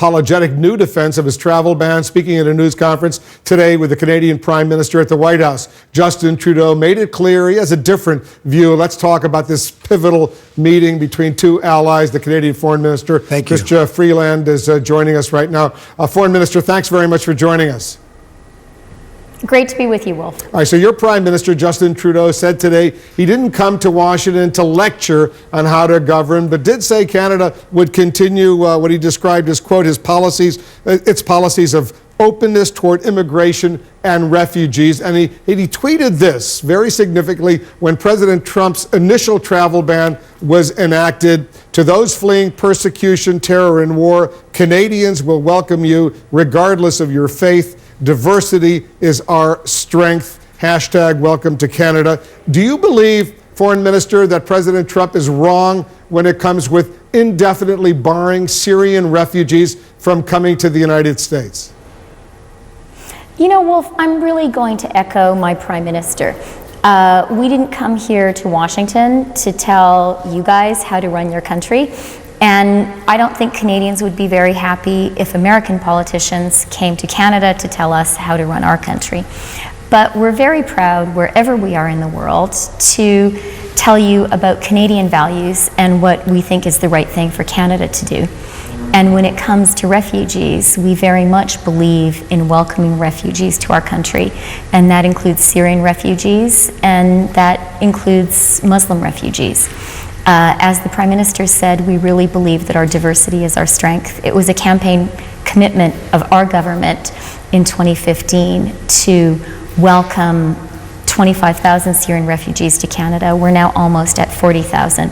apologetic new defense of his travel ban. Speaking at a news conference today with the Canadian Prime Minister at the White House, Justin Trudeau made it clear he has a different view. Let's talk about this pivotal meeting between two allies. The Canadian Foreign Minister, Chrystia Freeland, is joining us right now. Foreign Minister, thanks very much for joining us. Great to be with you, Wolf. All right, so your Prime Minister, Justin Trudeau, said today he didn't come to Washington to lecture on how to govern, but did say Canada would continue what he described as, quote, its policies of openness toward immigration and refugees. And he tweeted this very significantly when President Trump's initial travel ban was enacted: "To those fleeing persecution, terror, and war, Canadians will welcome you regardless of your faith. Diversity is our strength. Hashtag welcome to Canada." Do you believe, Foreign Minister, that President Trump is wrong when it comes with indefinitely barring Syrian refugees from coming to the United States? You know, Wolf, I'm really going to echo my Prime Minister. We didn't come here to Washington to tell you guys how to run your country. And I don't think Canadians would be very happy if American politicians came to Canada to tell us how to run our country. But we're very proud, wherever we are in the world, to tell you about Canadian values and what we think is the right thing for Canada to do. And when it comes to refugees, we very much believe in welcoming refugees to our country. And that includes Syrian refugees, and that includes Muslim refugees. As the Prime Minister said, we really believe that our diversity is our strength. It was a campaign commitment of our government in 2015 to welcome 25,000 Syrian refugees to Canada. We're now almost at 40,000.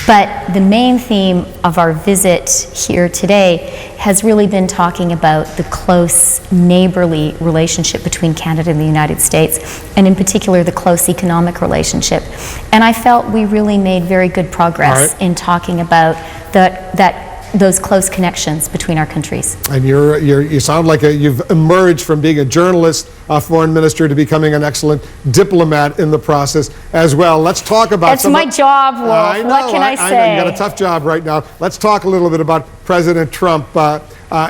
But the main theme of our visit here today has really been talking about the close neighborly relationship between Canada and the United States, and in particular the close economic relationship. And I felt we really made very good progress in talking about those close connections between our countries. And you sound like you've emerged from being a journalist, Foreign Minister, to becoming an excellent diplomat in the process as well. Let's talk about That's my job, Wolf. What can I say? I know, you got a tough job right now. Let's talk a little bit about President Trump.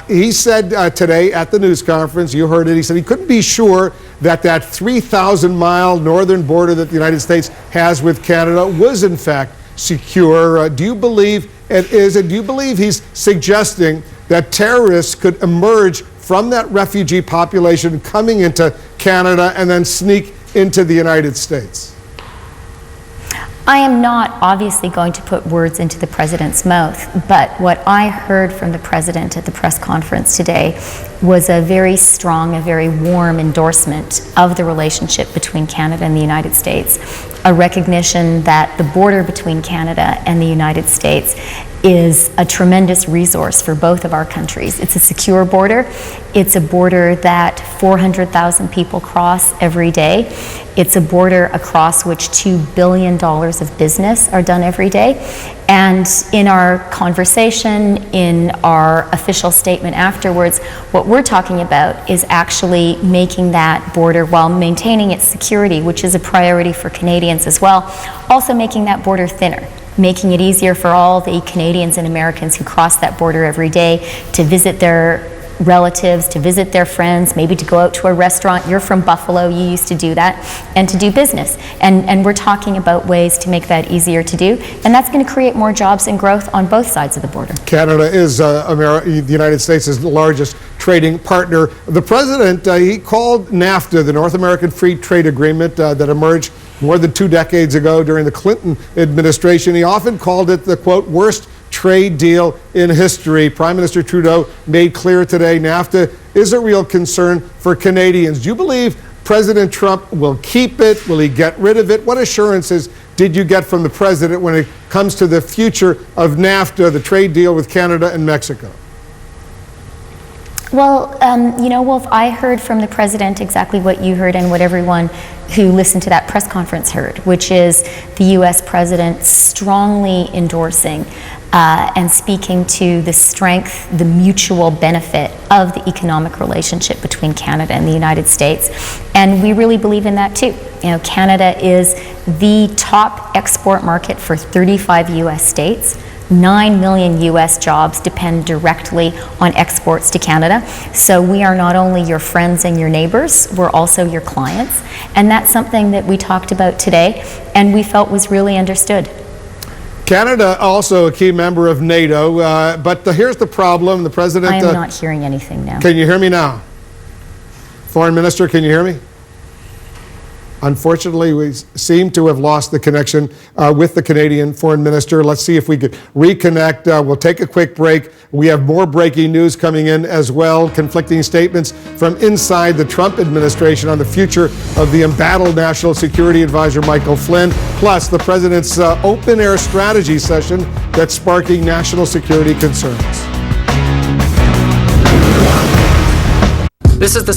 He said today at the news conference, you heard it, he said he couldn't be sure that 3,000-mile northern border that the United States has with Canada was in fact secure. Do you believe it is? And do you believe he's suggesting that terrorists could emerge from that refugee population coming into Canada and then sneak into the United States? I am not obviously going to put words into the President's mouth, but what I heard from the President at the press conference today was a very strong, a very warm endorsement of the relationship between Canada and the United States, a recognition that the border between Canada and the United States is a tremendous resource for both of our countries. It's a secure border. It's a border that 400,000 people cross every day. It's a border across which $2 billion of business are done every day. And in our conversation, in our official statement afterwards, what we're talking about is actually making that border, while maintaining its security, which is a priority for Canadians as well, also making that border thinner, making it easier for all the Canadians and Americans who cross that border every day to visit their relatives, to visit their friends, maybe to go out to a restaurant. You're from Buffalo, you used to do that, and to do business. And we're talking about ways to make that easier to do, and that's going to create more jobs and growth on both sides of the border. Canada is the United States' largest trading partner. The President, he called NAFTA, the North American Free Trade Agreement that emerged more than 2 decades ago during the Clinton administration. He often called it the, quote, worst trade deal in history. Prime Minister Trudeau made clear today NAFTA is a real concern for Canadians. Do you believe President Trump will keep it? Will he get rid of it? What assurances did you get from the President when it comes to the future of NAFTA, the trade deal with Canada and Mexico? Well, you know, Wolf, I heard from the President exactly what you heard and what everyone who listened to that press conference heard, which is the U.S. President strongly endorsing and speaking to the strength, the mutual benefit of the economic relationship between Canada and the United States. And we really believe in that too. You know, Canada is the top export market for 35 U.S. states. 9 million US jobs depend directly on exports to Canada. So we are not only your friends and your neighbors, we're also your clients. And that's something that we talked about today and we felt was really understood. Canada also a key member of NATO, but here's the problem. The president... I am not hearing anything now. Can you hear me now? Foreign Minister, can you hear me? Unfortunately, we seem to have lost the connection with the Canadian Foreign Minister. Let's see if we could reconnect. We'll take a quick break. We have more breaking news coming in as well, conflicting statements from inside the Trump administration on the future of the embattled National Security Advisor Michael Flynn, plus the president's open-air strategy session that's sparking national security concerns. This is the